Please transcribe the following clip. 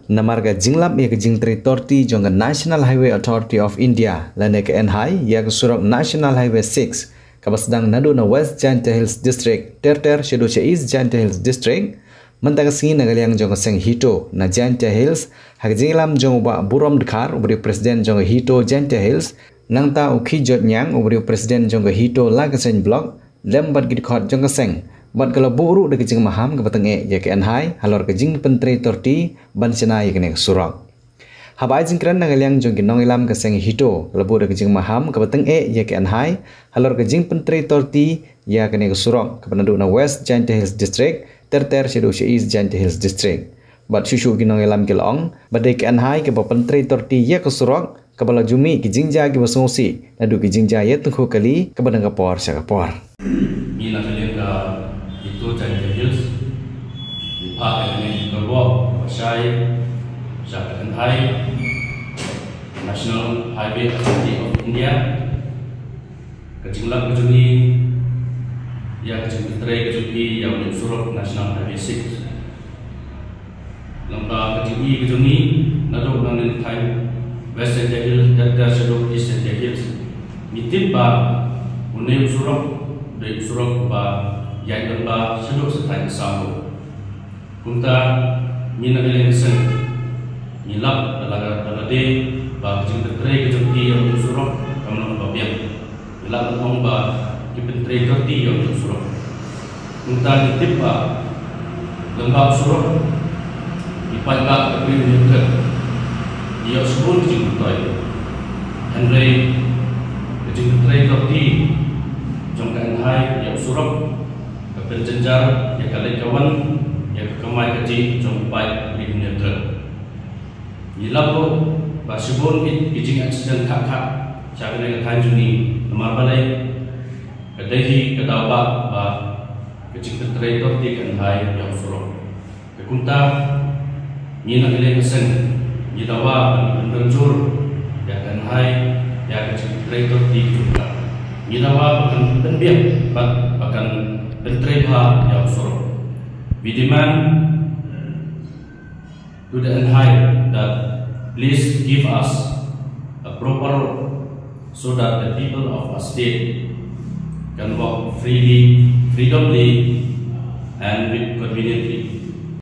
namarga jinglap ya ke jingtri torti jonga National Highway Authority of India lane ke NHI ya ke surok National Highway 6 kabasdang nadu na West Janta Hills District terter shedo che East Janta Hills District mentang singi nagaliang jonga seng hito na Janta Hills hak jinglam jonga ba burom dekar ubri presiden jonga hito Janta Hills nang ta ukhi jot nyang ubri presiden jonga hito lagasen block lembat gidkhot jonga seng Bat kalau buru de kejing maham ke petenge ya ke NHI halor kejing pentri torti bansena ya kene surok. Habai jingkran nangaliang jong ginong ilam ke seng hito lebu de kejing maham ke petenge ya ke NHI halor kejing pentri torti ya kene surok ke penadu na West Janta Hills District terter shedo East Janta Hills District. Bat susu ginong ilam ke long badai ke NHI ke pentri torti ya ke surok ke bala jumi kejing ja ke basngosi nadu kejing ja ya tengku kali ke badang kapor syakapor. Ni nangaliang itu Janta Hills dipakai ini kerbau Pasai Syarikat NHI National Highway Authority of India kejinglah kejungi ya kejung terai kejungi yang mensuruk National Highway 6 lembah kejungi nado nangin time West Janta Hills dan Shadow East Janta Hills mitip ba unai usuruk dari usuruk ba yang lembah seduk setai sambu. Kunta mina gelengsen nilap dalade ba kejung tertrai kejung ti yang surok kamno babian. Nilap tong ba kipentrai terti yang surok. Kunta nitip ba lembah surok dipangga kepri nyuker. Dia sebut kejung tertrai. Henry kejung tertrai terti jongkan hai yang surok penjenjar yang kalian kawan yang kemai kecil jompai beri neutral. Ilapo basibon kijing accident kak cara dengan kain juni nomor balai kedahi kedawa ba kecil terterator di kanhai yang surok kekunta ni nak kalian kesen ni dawa penjur yang kanhai yang kecil terterator di juga ni dawa bahkan penbiak bahkan Penterima yang surut. We demand to the NHI that please give us a proper road so that the people of our state can walk freely, freedomly, and with conveniently.